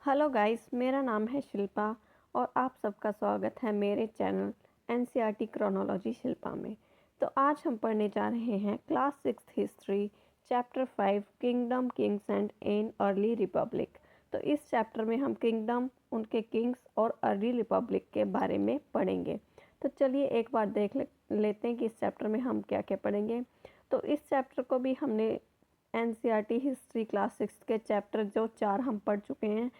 Hello guys, मेरा नाम है शिल्पा और आप सबका स्वागत है मेरे चैनल एनसीईआरटी क्रोनोलॉजी शिल्पा में। तो आज हम पढ़ने जा रहे हैं class 6 history chapter 5 kingdom Kings and an early Republic. तो इस चैप्टर में हम किंगडम, उनके किंग्स और अर्ली रिपब्लिक के बारे में पढ़ेंगे। तो चलिए एक बार देख लेते हैं कि इस चैप्टर में हम क्या क्या पढ़ेंगे। तो इस चैप्टर को भी हमने एनसीईआरटी हिस्ट्री क्लास 6 के चैप्टर जो 4 हम पढ़ चुके हैं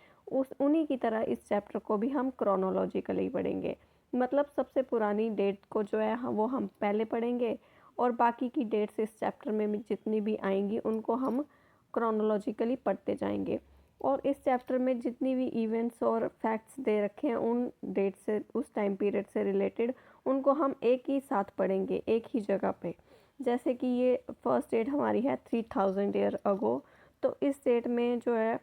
उन्हीं की तरह इस चैप्टर को भी हम क्रोनोलॉजिकली पढ़ेंगे। मतलब सबसे पुरानी डेट को जो है वो हम पहले पढ़ेंगे और बाकी की डेट्स इस चैप्टर में जितनी भी आएंगी उनको हम क्रोनोलॉजिकली पढ़ते जाएंगे। और इस चैप्टर में जितनी भी इवेंट्स और फैक्ट्स दे रखे हैं उन डेट से, उस टाइम पीरियड से रिलेटेड, उनको हम एक ही साथ पढ़ेंगे एक ही जगह पे। जैसे कि ये फर्स्ट डेट हमारी है 3000 ईयर अगो। तो इस डेट में जो है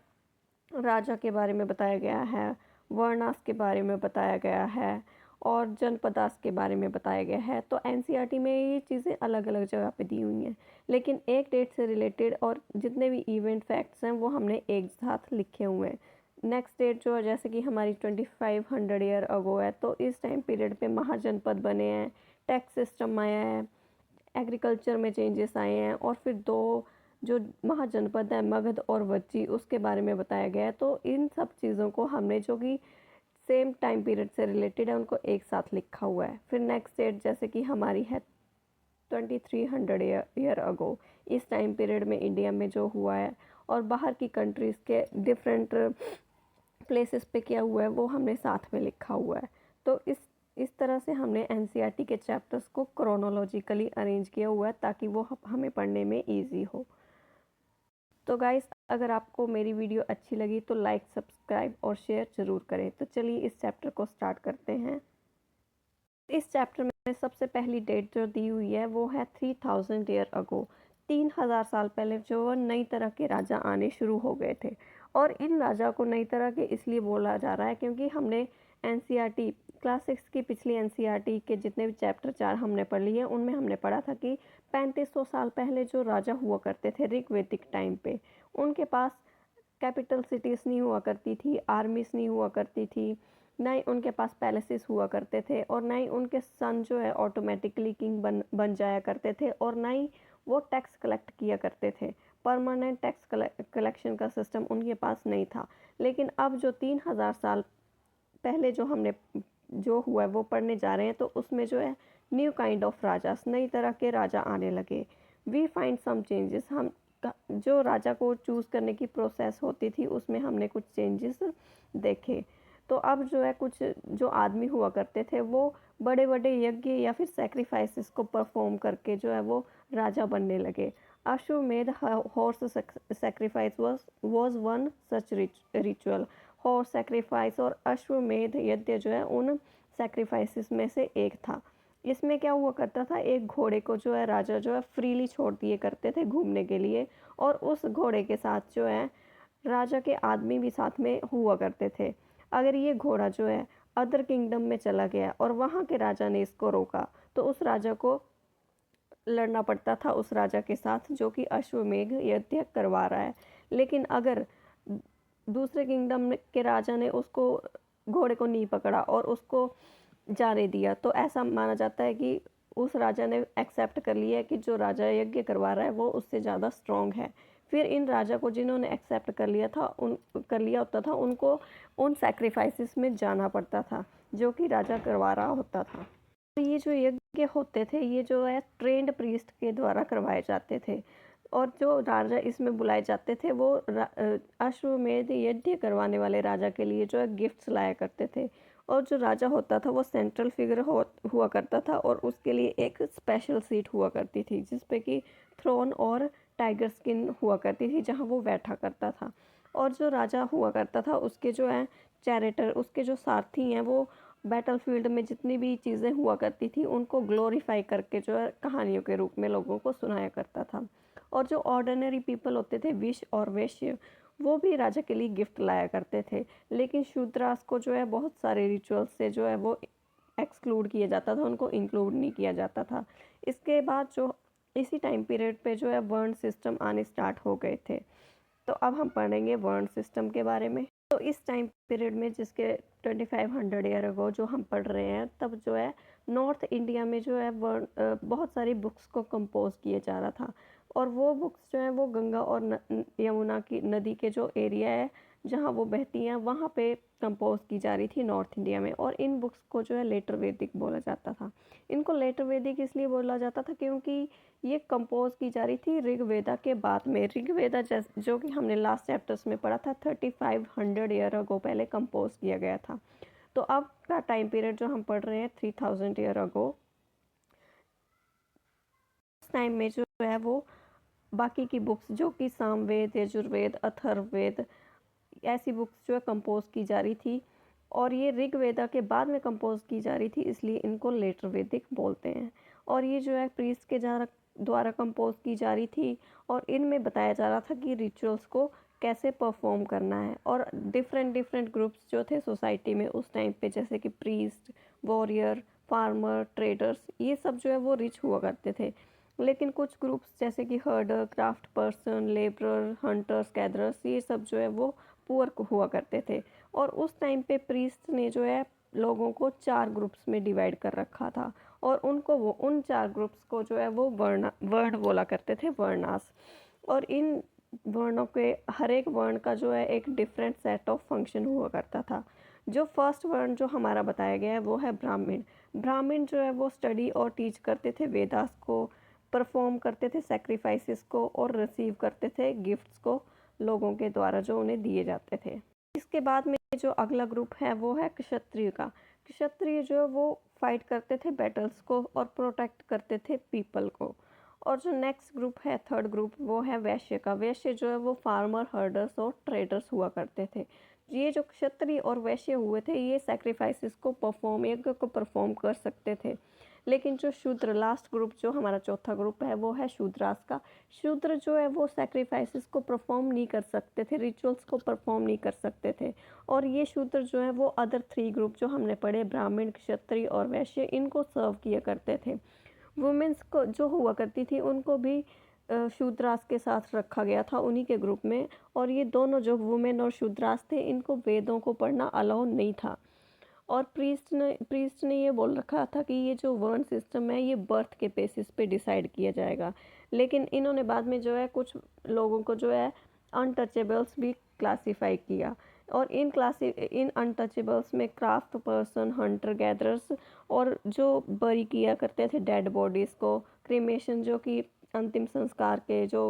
राजा के बारे में बताया गया है, वर्णास के बारे में बताया गया है और जनपदास के बारे में बताया गया है। तो एनसीईआरटी में ये चीज़ें अलग अलग जगह पे दी हुई हैं, लेकिन एक डेट से रिलेटेड और जितने भी इवेंट फैक्ट्स हैं वो हमने एक साथ लिखे हुए हैं। नेक्स्ट डेट जो है जैसे कि हमारी 2500 ईयर अगो है, तो इस टाइम पीरियड पे महाजनपद बने हैं, टैक्स सिस्टम आया है, एग्रीकल्चर में चेंजेस आए हैं और फिर दो जो महाजनपद है मगध और वज्जी उसके बारे में बताया गया है। तो इन सब चीज़ों को हमने जो कि सेम टाइम पीरियड से रिलेटेड है उनको एक साथ लिखा हुआ है। फिर नेक्स्ट डेट जैसे कि हमारी है 2300 ईयर अगो। इस टाइम पीरियड में इंडिया में जो हुआ है और बाहर की कंट्रीज़ के डिफरेंट प्लेसेस पे क्या हुआ है वो हमने साथ में लिखा हुआ है। तो इस तरह से हमने एनसीईआरटी के चैप्टर्स को क्रोनोलॉजिकली अरेंज किया हुआ है ताकि वो हमें पढ़ने में ईजी हो। तो गाइस, अगर आपको मेरी वीडियो अच्छी लगी तो लाइक, सब्सक्राइब और शेयर ज़रूर करें। तो चलिए इस चैप्टर को स्टार्ट करते हैं। इस चैप्टर में सबसे पहली डेट जो दी हुई है वो है 3000 ईयर अगो। 3000 साल पहले जो नई तरह के राजा आने शुरू हो गए थे। और इन राजा को नई तरह के इसलिए बोला जा रहा है क्योंकि हमने एनसीईआरटी क्लास 6 की पिछली एनसीईआरटी के जितने भी चैप्टर 4 हमने पढ़ लिए उनमें हमने पढ़ा था कि 3500 साल पहले जो राजा हुआ करते थे ऋग्वैदिक टाइम पे, उनके पास कैपिटल सिटीज़ नहीं हुआ करती थी, आर्मीज नहीं हुआ करती थी, ना ही उनके पास पैलेसेस हुआ करते थे और ना ही उनके सन जो है ऑटोमेटिकली किंग बन जाया करते थे और ना ही वो टैक्स कलेक्ट किया करते थे। परमानेंट टैक्स कलेक्शन का सिस्टम उनके पास नहीं था। लेकिन अब जो 3000 साल पहले जो हमने जो हुआ है वो पढ़ने जा रहे हैं, तो उसमें जो है न्यू काइंड ऑफ राजास, नई तरह के राजा आने लगे। We find some changes. हम जो राजा को चूज़ करने की प्रोसेस होती थी उसमें हमने कुछ चेंजेस देखे। तो अब जो है कुछ जो आदमी हुआ करते थे वो बड़े बड़े यज्ञ या फिर सेक्रीफाइसेस को परफॉर्म करके जो है वो राजा बनने लगे। अश्वमेध horse sacrifice was one such ritual. Horse sacrifice और अश्वमेध यज्ञ जो है उन सेक्रीफाइसेस में से एक था। इसमें क्या हुआ करता था, एक घोड़े को जो है राजा जो है फ्रीली छोड़ दिए करते थे घूमने के लिए और उस घोड़े के साथ जो है राजा के आदमी भी साथ में हुआ करते थे। अगर ये घोड़ा जो है अदर किंगडम में चला गया और वहाँ के राजा ने इसको रोका तो उस राजा को लड़ना पड़ता था उस राजा के साथ जो कि अश्वमेध यज्ञ करवा रहा है। लेकिन अगर दूसरे किंगडम के राजा ने उसको घोड़े को नहीं पकड़ा और उसको जाने दिया तो ऐसा माना जाता है कि उस राजा ने एक्सेप्ट कर लिया है कि जो राजा यज्ञ करवा रहा है वो उससे ज़्यादा स्ट्रॉन्ग है। फिर इन राजा को जिन्होंने एक्सेप्ट कर लिया होता था उनको उन सेक्रीफाइसेस में जाना पड़ता था जो कि राजा करवा रहा होता था। ये जो यज्ञ होते थे ये जो है ट्रेंड प्रीस्ट के द्वारा करवाए जाते थे और जो राजा इसमें बुलाए जाते थे वो अश्वमेध यज्ञ करवाने वाले राजा के लिए जो है गिफ्ट्स लाया करते थे। और जो राजा होता था वो सेंट्रल फिगर हुआ करता था और उसके लिए एक स्पेशल सीट हुआ करती थी जिसपे कि थ्रोन और टाइगर स्किन हुआ करती थी जहाँ वो बैठा करता था। और जो राजा हुआ करता था उसके जो है चैरेटर, उसके जो सारथी हैं वो बैटलफील्ड में जितनी भी चीज़ें हुआ करती थी उनको ग्लोरीफाई करके जो है कहानियों के रूप में लोगों को सुनाया करता था। और जो ऑर्डिनरी पीपल होते थे विश और वैश्य, वो भी राजा के लिए गिफ्ट लाया करते थे। लेकिन शूद्रास को जो है बहुत सारे रिचुअल्स से जो है वो एक्सक्लूड किया जाता था, उनको इंक्लूड नहीं किया जाता था। इसके बाद जो इसी टाइम पीरियड पे जो है वर्ण सिस्टम आने स्टार्ट हो गए थे। तो अब हम पढ़ेंगे वर्ण सिस्टम के बारे में। तो इस टाइम पीरियड में जिसके 2500 ईयर अगो जो हम पढ़ रहे हैं, तब जो है नॉर्थ इंडिया में जो है बहुत सारी बुक्स को कंपोज किया जा रहा था। और वो बुक्स जो है वो गंगा और यमुना की नदी के जो एरिया है जहाँ वो बहती हैं वहाँ पे कंपोज की जा रही थी नॉर्थ इंडिया में। और इन बुक्स को जो है लेटर वैदिक बोला जाता था। इनको लेटर वैदिक इसलिए बोला जाता था क्योंकि ये कंपोज की जा रही थी ऋग्वेदा के बाद में। ऋग्वेदा जो कि हमने लास्ट चैप्टर्स में पढ़ा था 3500 ईयर अगो पहले कंपोज किया गया था। तो अब का टाइम पीरियड जो हम पढ़ रहे हैं 3000 ईयर अगो, उस टाइम में जो है वो बाकी की बुक्स जो कि सामवेद, यजुर्वेद, अथर्ववेद ऐसी बुक्स जो है कंपोज की जा रही थी। और ये ऋग्वेदा के बाद में कंपोज की जा रही थी, इसलिए इनको लेटर वैदिक बोलते हैं। और ये जो है प्रीस्ट के द्वारा कंपोज की जा रही थी। और इनमें बताया जा रहा था कि रिचुअल्स को कैसे परफॉर्म करना है। और डिफरेंट डिफरेंट ग्रुप्स जो थे सोसाइटी में उस टाइम पे, जैसे कि प्रीस्ट, वॉरियर, फार्मर, ट्रेडर्स, ये सब जो है वो रिच हुआ करते थे। लेकिन कुछ ग्रुप्स जैसे कि हर्डर, craft person, labourer, hunters, gatherers, ये सब जो है वो पुअर हुआ करते थे। और उस टाइम पे प्रीस्ट ने जो है लोगों को 4 ग्रुप्स में डिवाइड कर रखा था। और उनको वो उन 4 ग्रुप्स को जो है वो वर्ण बोला करते थे, वर्णास। और इन वर्णों के हर एक वर्ण का जो है एक डिफरेंट सेट ऑफ फंक्शन हुआ करता था। जो फर्स्ट वर्ण जो हमारा बताया गया है वो है ब्राह्मण। ब्राह्मण जो है वो स्टडी और टीच करते थे वेदास को, परफॉर्म करते थे सेक्रीफाइसेस को, और रिसीव करते थे गिफ्ट्स को लोगों के द्वारा जो उन्हें दिए जाते थे। इसके बाद में जो अगला ग्रुप है वो है क्षत्रिय का। क्षत्रिय जो है वो फाइट करते थे बैटल्स को और प्रोटेक्ट करते थे पीपल को। और जो नेक्स्ट ग्रुप है, थर्ड ग्रुप, वो है वैश्य का। वैश्य जो है वो फार्मर, हर्डर्स और ट्रेडर्स हुआ करते थे। ये जो क्षत्रिय और वैश्य हुए थे ये सैक्रिफाइसेस को परफॉर्म, यज्ञ को परफॉर्म कर सकते थे। लेकिन जो शूद्र, लास्ट ग्रुप जो हमारा चौथा ग्रुप है वो है शूद्रास का। शूद्र जो है वो सैक्रिफाइसेस को परफॉर्म नहीं कर सकते थे, रिचुअल्स को परफॉर्म नहीं कर सकते थे। और ये शूद्र जो है वो अदर 3 ग्रुप जो हमने पढ़े, ब्राह्मण, क्षत्रिय और वैश्य, इनको सर्व किया करते थे। वुमेन्स को जो हुआ करती थी उनको भी शूद्रास के साथ रखा गया था उन्हीं के ग्रुप में। और ये दोनों जो वुमेन और शूद्रास थे इनको वेदों को पढ़ना अलाउ नहीं था। और प्रीस्ट ने ये बोल रखा था कि ये जो वर्ण सिस्टम है ये बर्थ के बेसिस पे डिसाइड किया जाएगा। लेकिन इन्होंने बाद में जो है कुछ लोगों को जो है अनटचेबल्स भी क्लासीफाई किया। और इन अनटचेबल्स में क्राफ्ट पर्सन, हंटर गैदरर्स, और जो बरी किया करते थे डेड बॉडीज़ को, क्रीमेशन जो कि अंतिम संस्कार के जो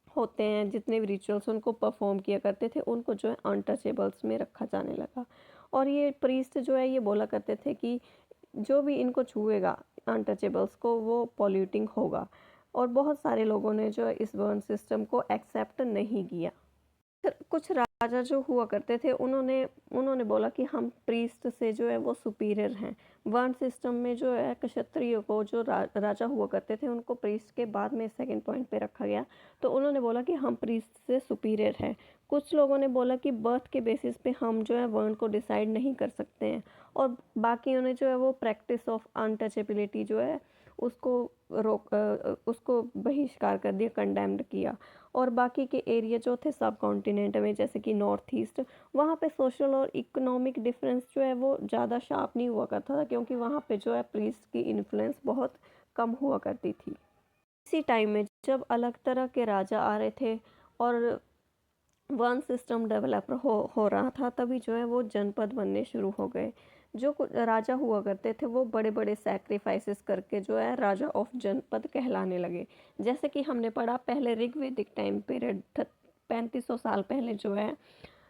होते हैं, जितने भी रिचुअल्स उनको परफॉर्म किया करते थे, उनको जो है अनटचेबल्स में रखा जाने लगा। और ये प्रीस्ट जो है ये बोला करते थे कि जो भी इनको छुएगा अनटचेबल्स को वो पॉल्यूटिंग होगा। और बहुत सारे लोगों ने जो है इस वर्ण सिस्टम को एक्सेप्ट नहीं किया। कुछ राजा जो हुआ करते थे उन्होंने उन्होंने बोला कि हम प्रीस्ट से जो है वो सुपीरियर हैं। वर्ण सिस्टम में जो है क्षत्रिय को जो राजा हुआ करते थे उनको प्रीस्ट के बाद में सेकंड पॉइंट पे रखा गया। तो उन्होंने बोला कि हम प्रीस्ट से सुपीरियर हैं। कुछ लोगों ने बोला कि बर्थ के बेसिस पे हम जो है वर्ण को डिसाइड नहीं कर सकते हैं। और बाकियों ने जो है वो प्रैक्टिस ऑफ अनटचेबिलिटी जो है उसको उसको बहिष्कार कर दिया, कंडेम्ड किया। और बाकी के एरिया जो थे सब कॉन्टिनेंट में, जैसे कि नॉर्थ ईस्ट, वहाँ पे सोशल और इकोनॉमिक डिफरेंस जो है वो ज़्यादा शार्प नहीं हुआ करता था, क्योंकि वहाँ पे जो है प्रीस्ट की इन्फ्लुएंस बहुत कम हुआ करती थी। इसी टाइम में जब अलग तरह के राजा आ रहे थे और वन सिस्टम डेवलप हो रहा था, तभी जो है वो जनपद बनने शुरू हो गए। जो राजा हुआ करते थे वो बड़े बड़े सैक्रिफाइसेस करके जो है राजा ऑफ जनपद कहलाने लगे। जैसे कि हमने पढ़ा पहले ऋग्वेदिक टाइम पीरियड 3500 साल पहले जो है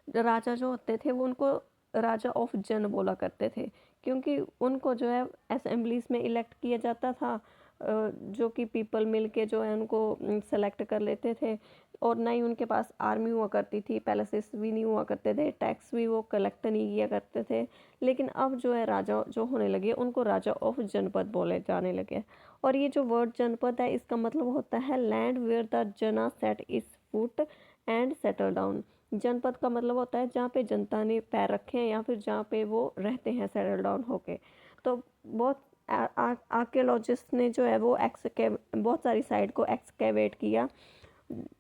राजा जो होते थे वो उनको राजा ऑफ जन बोला करते थे, क्योंकि उनको जो है असेंबलीज में इलेक्ट किया जाता था। जो कि पीपल मिल के जो है उनको सेलेक्ट कर लेते थे। और ना ही उनके पास आर्मी हुआ करती थी, पैलेसेस भी नहीं हुआ करते थे, टैक्स भी वो कलेक्ट नहीं किया करते थे। लेकिन अब जो है राजा जो होने लगे उनको राजा ऑफ जनपद बोले जाने लगे। और ये जो वर्ड जनपद है इसका मतलब होता है लैंड वेयर द जना set is foot and settle down. जनपद का मतलब होता है जहाँ पे जनता ने पैर रखे हैं या फिर जहाँ पे वो रहते हैं सेटल डाउन होके। तो बहुत आर्कियोलॉजिस्ट ने जो है वो बहुत सारी साइट को एक्सकेवेट किया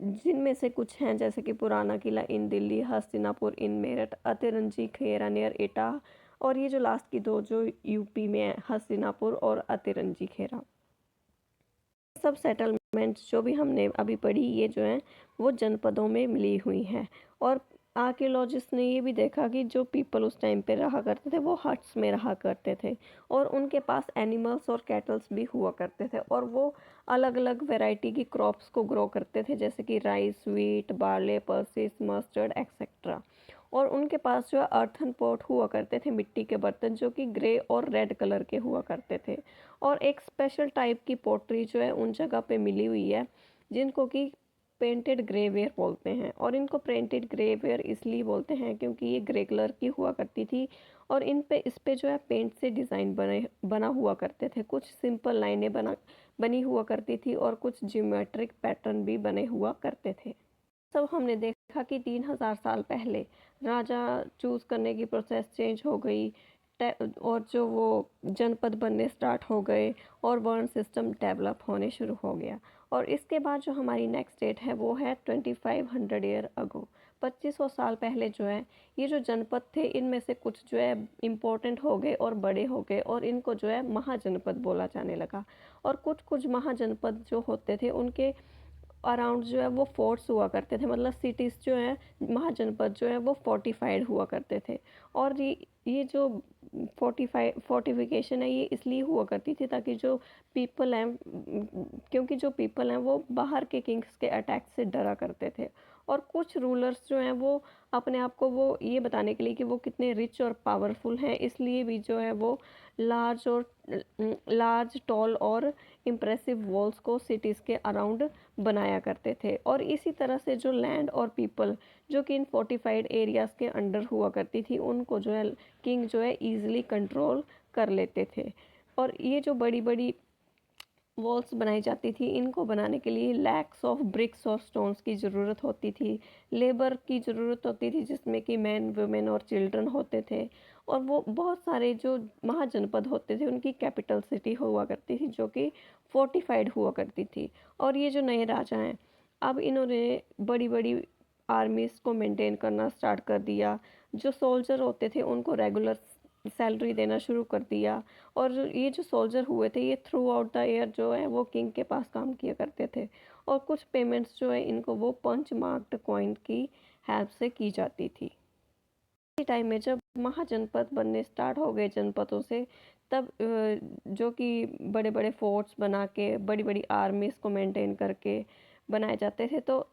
जिनमें से कुछ हैं जैसे कि पुराना किला इन दिल्ली, हस्तिनापुर इन मेरठ, अतिरंजी खेरा नियर एटा, और ये जो लास्ट की दो जो यूपी में है, हस्तिनापुर और अतिरंजी खेरा। सब सेटलमेंट्स जो भी हमने अभी पढ़ी ये जो हैं वो जनपदों में मिली हुई हैं। और आर्कियोलॉजिस्ट ने ये भी देखा कि जो पीपल उस टाइम पे रहा करते थे वो हट्स में रहा करते थे, और उनके पास एनिमल्स और कैटल्स भी हुआ करते थे, और वो अलग अलग वैरायटी की क्रॉप्स को ग्रो करते थे जैसे कि rice, wheat, barley, pulses, mustard etcetera. और उनके पास जो है अर्थन पॉट हुआ करते थे, मिट्टी के बर्तन जो कि ग्रे और रेड कलर के हुआ करते थे। और एक स्पेशल टाइप की पोट्री जो है उन जगह पे मिली हुई है जिनको कि पेंटेड ग्रेवेयर बोलते हैं। और इनको पेंटेड ग्रेवेयर इसलिए बोलते हैं क्योंकि ये ग्रे कलर की हुआ करती थी, और इस पे जो है पेंट से डिज़ाइन बना हुआ करते थे। कुछ सिंपल लाइनें बनी हुआ करती थी और कुछ ज्योमेट्रिक पैटर्न भी बने हुआ करते थे। सब हमने देखा कि 3000 साल पहले राजा चूज़ करने की प्रोसेस चेंज हो गई, और जो वो जनपद बनने स्टार्ट हो गए, और वर्ण सिस्टम डेवलप होने शुरू हो गया। और इसके बाद जो हमारी नेक्स्ट डेट है वो है 2500 ईयर अगो, 2500 साल पहले जो है ये जो जनपद थे इनमें से कुछ जो है इम्पोर्टेंट हो गए और बड़े हो गए, और इनको जो है महाजनपद बोला जाने लगा। और कुछ कुछ महाजनपद जो होते थे उनके अराउंड जो है वो फोर्ट्स हुआ करते थे, मतलब सिटीज़ जो है महाजनपद जो है वो फोर्टिफाइड हुआ करते थे। और ये जो फोर्टिफिकेशन है ये इसलिए हुआ करती थी ताकि जो पीपल हैं, क्योंकि जो पीपल हैं वो बाहर के किंग्स के अटैक से डरा करते थे। और कुछ रूलर्स जो हैं वो अपने आप को वो ये बताने के लिए कि वो कितने रिच और पावरफुल हैं, इसलिए भी जो है वो लार्ज टॉल और इम्प्रेसिव वॉल्स को सिटीज़ के अराउंड बनाया करते थे। और इसी तरह से जो लैंड और पीपल जो कि इन फोर्टिफाइड एरियाज़ के अंडर हुआ करती थी उनको जो है किंग जो है ईजिली कंट्रोल कर लेते थे। और ये जो बड़ी बड़ी वॉल्स बनाई जाती थी इनको बनाने के लिए लैक्स ऑफ ब्रिक्स और स्टोन्स की ज़रूरत होती थी, लेबर की ज़रूरत होती थी जिसमें कि मैन, वुमेन और चिल्ड्रन होते थे। और वो बहुत सारे जो महाजनपद होते थे उनकी कैपिटल सिटी हुआ करती थी जो कि फोर्टिफाइड हुआ करती थी। और ये जो नए राजा हैं अब इन्होंने बड़ी बड़ी आर्मीज़ को मेंटेन करना स्टार्ट कर दिया, जो सोल्जर होते थे उनको रेगुलर सैलरी देना शुरू कर दिया। और ये जो सोल्जर हुए थे ये थ्रू आउट द ईयर जो है वो किंग के पास काम किया करते थे, और कुछ पेमेंट्स जो है इनको वो पंच मार्क्ड कॉइन की हेल्प से की जाती थी। इसी टाइम में जब महाजनपद बनने स्टार्ट हो गए जनपदों से, तब जो कि बड़े बड़े फोर्ट्स बना के बड़ी बड़ी आर्मीज़ को मेंटेन करके बनाए जाते थे, तो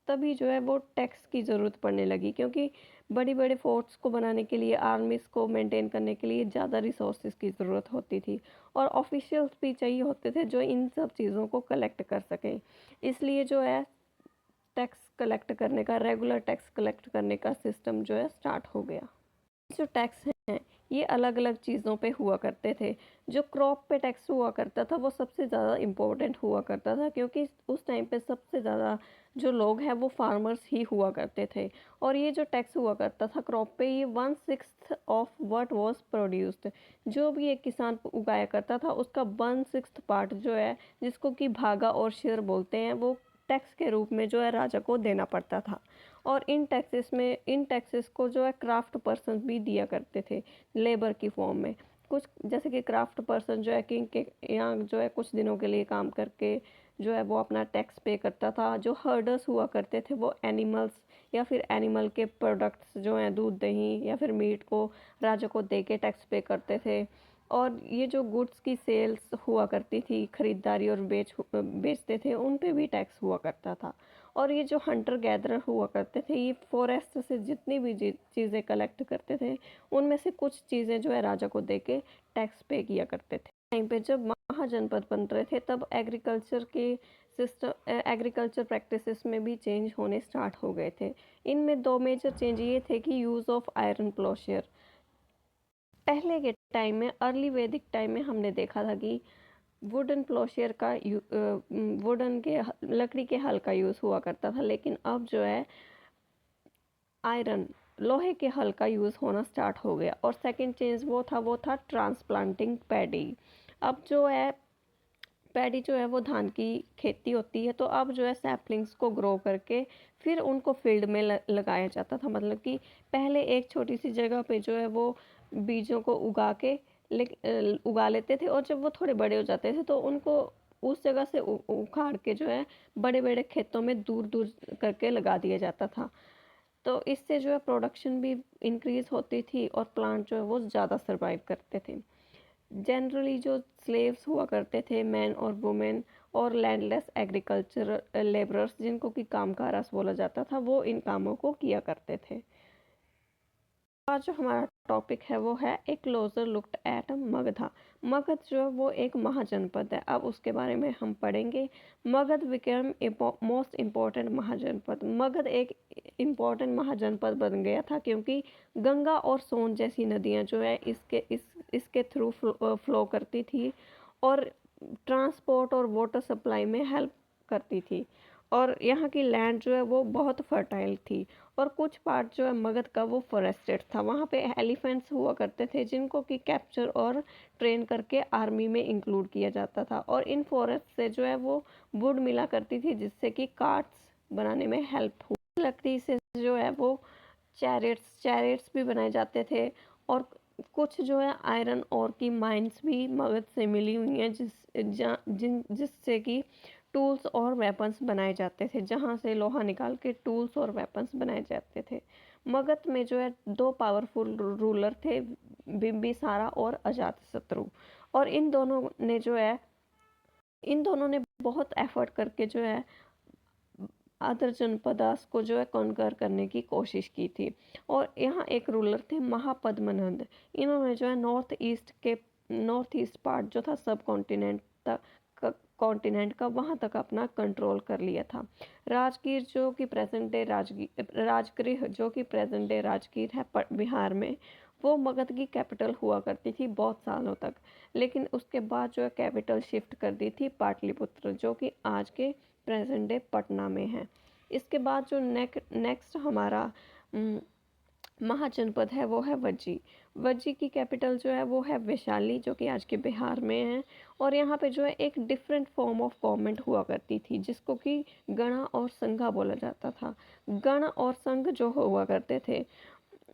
तभी जो है वो टैक्स की ज़रूरत पड़ने लगी, क्योंकि बड़ी बड़े फोर्ट्स को बनाने के लिए, आर्मीज़ को मेंटेन करने के लिए ज़्यादा रिसोर्सेज की ज़रूरत होती थी, और ऑफिशियल्स भी चाहिए होते थे जो इन सब चीज़ों को कलेक्ट कर सकें। इसलिए जो है टैक्स कलेक्ट करने का, रेगुलर टैक्स कलेक्ट करने का सिस्टम जो है स्टार्ट हो गया। जो टैक्स हैं ये अलग अलग चीज़ों पे हुआ करते थे। जो क्रॉप पे टैक्स हुआ करता था वो सबसे ज़्यादा इम्पोर्टेंट हुआ करता था, क्योंकि उस टाइम पे सबसे ज़्यादा जो लोग हैं वो फार्मर्स ही हुआ करते थे। और ये जो टैक्स हुआ करता था क्रॉप पे, ये 1/6 ऑफ व्हाट वाज प्रोड्यूस्ड, जो भी एक किसान उगाया करता था उसका 1/6 पार्ट जो है जिसको कि भागा और शेयर बोलते हैं, वो टैक्स के रूप में जो है राजा को देना पड़ता था। और इन टैक्सेस को जो है क्राफ्ट पर्सन भी दिया करते थे लेबर की फॉर्म में। कुछ जैसे कि क्राफ्ट पर्सन जो है किंग के यहाँ जो है कुछ दिनों के लिए काम करके जो है वो अपना टैक्स पे करता था। जो हर्डर्स हुआ करते थे वो एनिमल्स या फिर एनिमल के प्रोडक्ट्स जो हैं दूध, दही या फिर मीट को राजा को दे के टैक्स पे करते थे। और ये जो गुड्स की सेल्स हुआ करती थी, खरीदारी और बेचते थे, उन पे भी टैक्स हुआ करता था। और ये जो हंटर गैदरर हुआ करते थे ये फॉरेस्ट से जितनी भी चीज़ें कलेक्ट करते थे उनमें से कुछ चीज़ें जो है राजा को दे के टैक्स पे किया करते थे। टाइम पे जब महाजनपद बन रहे थे तब एग्रीकल्चर प्रैक्टिसेस में भी चेंज होने स्टार्ट हो गए थे। इनमें दो मेजर चेंज ये थे कि यूज़ ऑफ आयरन प्लोशियर। पहले के टाइम में, अर्ली वैदिक टाइम में हमने देखा था कि वुडन प्लोशियर का वुडन के लकड़ी के हल का यूज़ हुआ करता था, लेकिन अब जो है आयरन लोहे के हल का यूज़ होना स्टार्ट हो गया। और सेकंड चेंज वो था ट्रांसप्लांटिंग पैडी। अब जो है पैडी जो है वो धान की खेती होती है, तो अब जो है सैपलिंग्स को ग्रो करके फिर उनको फील्ड में लगाया जाता था। मतलब कि पहले एक छोटी सी जगह पे जो है वो बीजों को उगा के उगा लेते थे, और जब वो थोड़े बड़े हो जाते थे तो उनको उस जगह से उखाड़ के जो है बड़े बड़े खेतों में दूर दूर करके लगा दिया जाता था। तो इससे जो है प्रोडक्शन भी इंक्रीज होती थी और प्लांट जो है वो ज़्यादा सरवाइव करते थे। जनरली जो स्लेव्स हुआ करते थे, मैन और वुमेन और लैंडलेस एग्रीकल्चर लेबरर्स, जिनको कि कामगारास बोला जाता था, वो इन कामों को किया करते थे। आज जो हमारा टॉपिक है वो है a closer looked at Magadha. Magadh जो है वो एक महाजनपद है। अब उसके बारे में हम पढ़ेंगे। Magadha became most important mahajanapada. Magadha एक इम्पोर्टेंट महाजनपद बन गया था क्योंकि गंगा और सोन जैसी नदियां जो है इसके थ्रू फ्लो करती थी और ट्रांसपोर्ट और वाटर सप्लाई में हेल्प करती थी। और यहाँ की लैंड जो है वो बहुत फर्टाइल थी, और कुछ पार्ट जो है मगध का वो फॉरेस्टेड था। वहाँ पे एलिफेंट्स हुआ करते थे जिनको कि कैप्चर और ट्रेन करके आर्मी में इंक्लूड किया जाता था, और इन फॉरेस्ट से जो है वो वुड मिला करती थी जिससे कि कार्ट्स बनाने में हेल्प हो। लकड़ी से जो है वो चैरियट्स भी बनाए जाते थे, और कुछ जो है आयरन ओर की माइंस भी मगध से मिली हुई हैं जिससे कि टूल्स और वेपन्स बनाए जाते थे, जहाँ से लोहा निकाल के टूल्स और वेपन्स बनाए जाते थे। मगध में जो है दो पावरफुल रूलर थे, बिंबिसारा और अजातशत्रु, और इन दोनों ने बहुत एफर्ट करके जो है अदर जनपदास को जो है कॉन्कर करने की कोशिश की थी। और यहाँ एक रूलर थे महापद्मनंद। इन्होंने जो है नॉर्थ ईस्ट पार्ट जो था सब कॉन्टिनेंट का वहाँ तक अपना कंट्रोल कर लिया था। राजगीर जो कि प्रेजेंट डे राजगृह जो कि प्रेजेंट डे राजगीर है बिहार में, वो मगध की कैपिटल हुआ करती थी बहुत सालों तक। लेकिन उसके बाद जो है कैपिटल शिफ्ट कर दी थी पाटलिपुत्र, जो कि आज के प्रेजेंट डे पटना में है। इसके बाद जो नेक्स्ट हमारा महाजनपद है वो है वज्जी। वज्जी की कैपिटल जो है वो है वैशाली, जो कि आज के बिहार में है। और यहाँ पे जो है एक डिफरेंट फॉर्म ऑफ गवर्नमेंट हुआ करती थी जिसको कि गणा और संघा बोला जाता था। गण और संघ जो हुआ करते थे,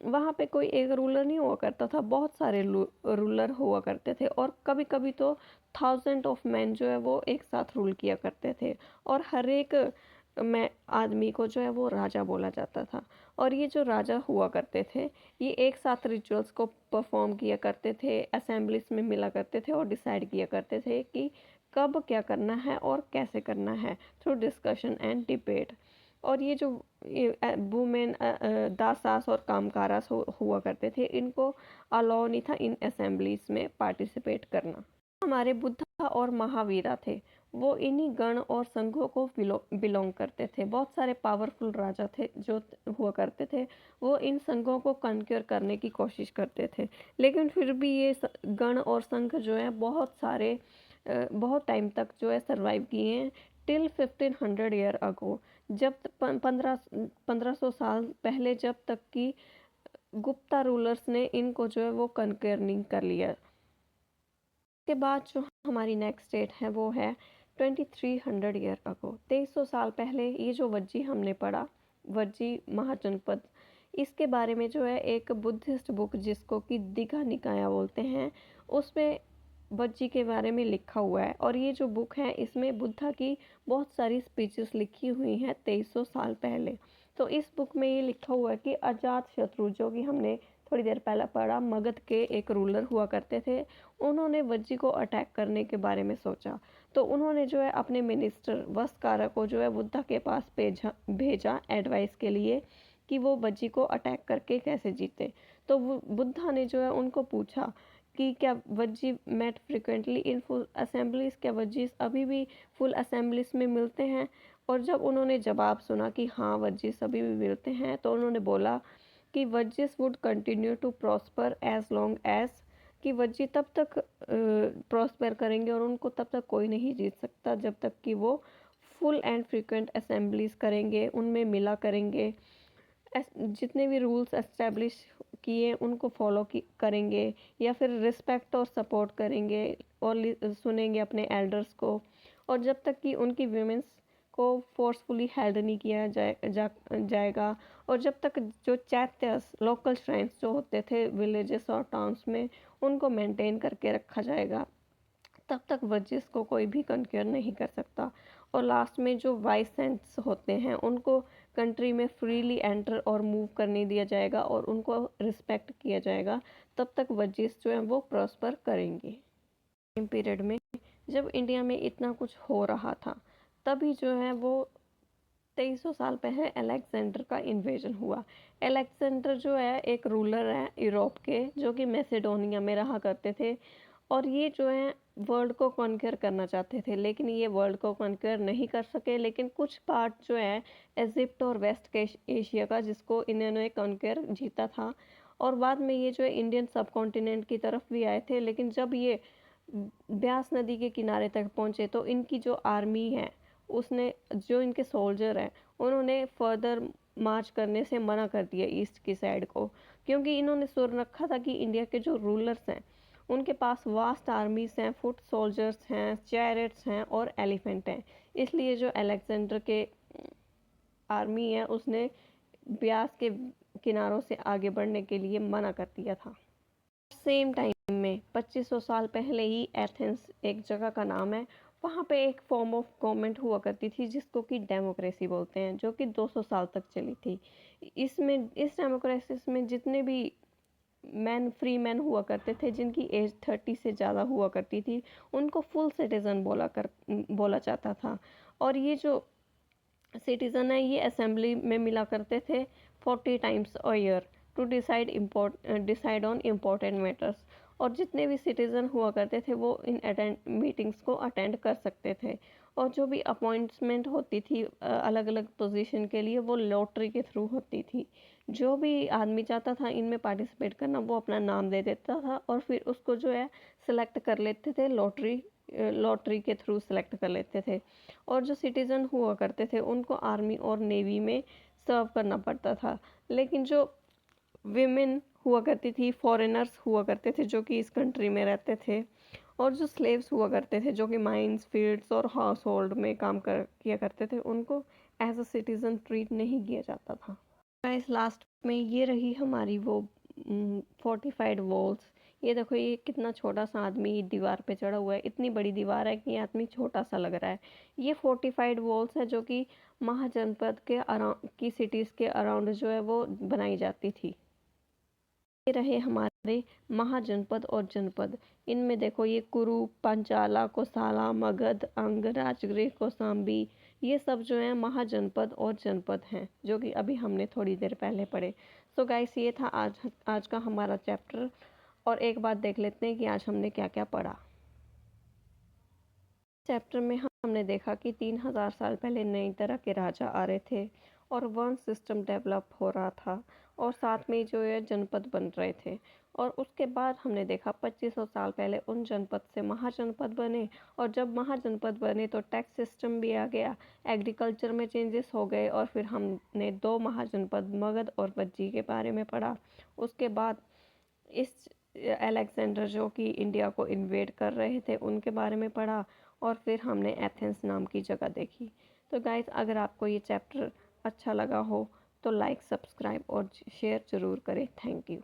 वहाँ पे कोई एक रूलर नहीं हुआ करता था, बहुत सारे रूलर हुआ करते थे, और कभी कभी तो थाउजेंड ऑफ मैन जो है वो एक साथ रूल किया करते थे, और हर एक में आदमी को जो है वो राजा बोला जाता था। और ये जो राजा हुआ करते थे, ये एक साथ रिचुअल्स को परफॉर्म किया करते थे, असेंबलीज में मिला करते थे और डिसाइड किया करते थे कि कब क्या करना है और कैसे करना है, थ्रू डिस्कशन एंड डिबेट। और ये जो वुमेन दासास और कामकारास हुआ करते थे, इनको अलाउ नहीं था इन असेंबलीज में पार्टिसिपेट करना। हमारे बुद्धा और महावीरा थे, वो इन्हीं गण और संघों को बिलोंग करते थे। बहुत सारे पावरफुल राजा थे जो हुआ करते थे, वो इन संघों को कन्क्योर करने की कोशिश करते थे। लेकिन फिर भी ये गण और संघ जो है बहुत टाइम तक जो है सरवाइव किए हैं, टिल 1500 ईयर अगो, जब 1500 साल पहले, जब तक कि गुप्ता रूलर्स ने इनको जो है वो कन्क्योर नहीं कर लिया। के बाद जो हमारी नेक्स्ट डेट है वो है 2300 ईयर अगो, 2300 साल पहले। ये जो वज्जी हमने पढ़ा, वज्जी महाजनपद, इसके बारे में जो है एक बुद्धिस्ट बुक जिसको कि दीघा निकाया बोलते हैं, उसमें वज्जी के बारे में लिखा हुआ है। और ये जो बुक है इसमें बुद्धा की बहुत सारी स्पीचेस लिखी हुई हैं 2300 साल पहले। तो इस बुक में ये लिखा हुआ है कि अजात शत्रु, जो कि हमने थोड़ी देर पहले पढ़ा, मगध के एक रूलर हुआ करते थे, उन्होंने वज्जी को अटैक करने के बारे में सोचा। तो उन्होंने जो है अपने मिनिस्टर वस्कारा को जो है बुद्धा के पास भेजा एडवाइस के लिए कि वो वज्जी को अटैक करके कैसे जीते। तो बुद्धा ने जो है उनको पूछा कि क्या Vajji met frequently in full assemblies, क्या वज्जी अभी भी फुल असेंबलीज में मिलते हैं। और जब उन्होंने जवाब सुना कि हाँ वज्जी अभी भी मिलते हैं, तो उन्होंने बोला कि Vajjis would continue to prosper as long as, कि वज्जी तब तक प्रॉस्पर करेंगे और उनको तब तक कोई नहीं जीत सकता जब तक कि वो फुल एंड फ्रीक्वेंट असेंबलीज करेंगे, उनमें मिला करेंगे, जितने भी रूल्स एस्टेब्लिश किए उनको फॉलो करेंगे, या फिर रिस्पेक्ट और सपोर्ट करेंगे और सुनेंगे अपने एल्डर्स को। और जब तक कि उनकी वीमेंस को फोर्सफुली हेल्ड नहीं किया जाएगा, और जब तक जो चैत्यास लोकल श्राइन्स जो होते थे विलेजेस और टाउन्स में, उनको मेंटेन करके रखा जाएगा, तब तक वर्जिस को कोई भी कन्क्योर नहीं कर सकता। और लास्ट में जो वाइसेंट्स होते हैं उनको कंट्री में फ्रीली एंटर और मूव करने दिया जाएगा और उनको रिस्पेक्ट किया जाएगा। तब तक वर्जिस जो है वो प्रॉस्पर करेंगे। टाइम पीरियड में जब इंडिया में इतना कुछ हो रहा था, तभी जो है वो 2300 साल पहले अलेक्जेंडर का इन्वेजन हुआ। अलेक्जेंडर जो है एक रूलर है यूरोप के, जो कि मैसेडोनिया में रहा करते थे, और ये जो है वर्ल्ड को कॉन्कर करना चाहते थे, लेकिन ये वर्ल्ड को कॉन्कर नहीं कर सके। लेकिन कुछ पार्ट जो है इजिप्ट और वेस्ट के एशिया का, जिसको इन्होंने कॉन्कर जीता था, और बाद में ये जो है इंडियन सब कॉन्टिनेंट की तरफ भी आए थे। लेकिन जब ये ब्यास नदी के किनारे तक पहुंचे तो इनकी जो आर्मी है उसने, जो इनके सोल्जर हैं, उन्होंने फर्दर मार्च करने से मना कर दिया ईस्ट की साइड को, क्योंकि इन्होंने सुन रखा था कि इंडिया के जो रूलर्स हैं उनके पास वास्ट आर्मीज हैं, फुट सोल्जर्स हैं, चैरिट्स हैं और एलिफेंट हैं। इसलिए जो अलेक्जेंडर के आर्मी है उसने ब्यास के किनारों से आगे बढ़ने के लिए मना कर दिया था। सेम टाइम में 2500 साल पहले ही एथेंस एक जगह का नाम है, वहाँ पे एक फॉर्म ऑफ गवर्नमेंट हुआ करती थी जिसको कि डेमोक्रेसी बोलते हैं, जो कि 200 साल तक चली थी। इस डेमोक्रेसी में जितने भी फ्री मैन हुआ करते थे, जिनकी एज 30 से ज़्यादा हुआ करती थी, उनको फुल सिटीज़न बोला जाता था। और ये जो सिटीज़न है ये असेंबली में मिला करते थे 40 times a year to decide on important matters. और जितने भी सिटीज़न हुआ करते थे वो इन मीटिंग्स को अटेंड कर सकते थे। और जो भी अपॉइंटमेंट होती थी अलग अलग पोजीशन के लिए, वो लॉटरी के थ्रू होती थी। जो भी आदमी चाहता था इनमें पार्टिसिपेट करना, वो अपना नाम दे देता था और फिर उसको जो है सिलेक्ट कर लेते थे, लॉटरी के थ्रू सिलेक्ट कर लेते थे। और जो सिटीज़न हुआ करते थे उनको आर्मी और नेवी में सर्व करना पड़ता था। लेकिन जो विमेन हुआ करती थी, फॉरेनर्स हुआ करते थे जो कि इस कंट्री में रहते थे, और जो स्लेव्स हुआ करते थे जो कि माइंस, फील्ड्स और हाउस होल्ड में काम किया करते थे, उनको एज अ सिटीज़न ट्रीट नहीं किया जाता था। गाइस लास्ट में ये रही हमारी वो फोर्टिफाइड वॉल्स। ये देखो, ये कितना छोटा सा आदमी दीवार पे चढ़ा हुआ है। इतनी बड़ी दीवार है कि ये आदमी छोटा सा लग रहा है। ये फोर्टिफाइड वॉल्स है जो कि महाजनपद के अराउंड की सिटीज़ के अराउंड जो है वो बनाई जाती थी। ये रहे हमारे महाजनपद और जनपद। इनमें देखो, ये कुरु, पंचाला, कोसाला, मगध, अंग, राजगृह, कौसाम्बी, ये सब जो है महाजनपद और जनपद हैं, जो कि अभी हमने थोड़ी देर पहले पढ़े। सो गाइस, ये था आज का हमारा चैप्टर। और एक बात देख लेते हैं कि आज हमने क्या क्या पढ़ा। चैप्टर में हमने देखा कि 3000 साल पहले नई तरह के राजा आ रहे थे और वन सिस्टम डेवलप हो रहा था, और साथ में जो है जनपद बन रहे थे। और उसके बाद हमने देखा 2500 साल पहले उन जनपद से महाजनपद बने, और जब महाजनपद बने तो टैक्स सिस्टम भी आ गया, एग्रीकल्चर में चेंजेस हो गए, और फिर हमने 2 महाजनपद मगध और बज्जी के बारे में पढ़ा। उसके बाद इस अलेक्जेंडर जो कि इंडिया को इन्वेड कर रहे थे उनके बारे में पढ़ा, और फिर हमने एथेंस नाम की जगह देखी। तो गाइस, अगर आपको ये चैप्टर अच्छा लगा हो तो लाइक, सब्सक्राइब और शेयर ज़रूर करें। Thank you.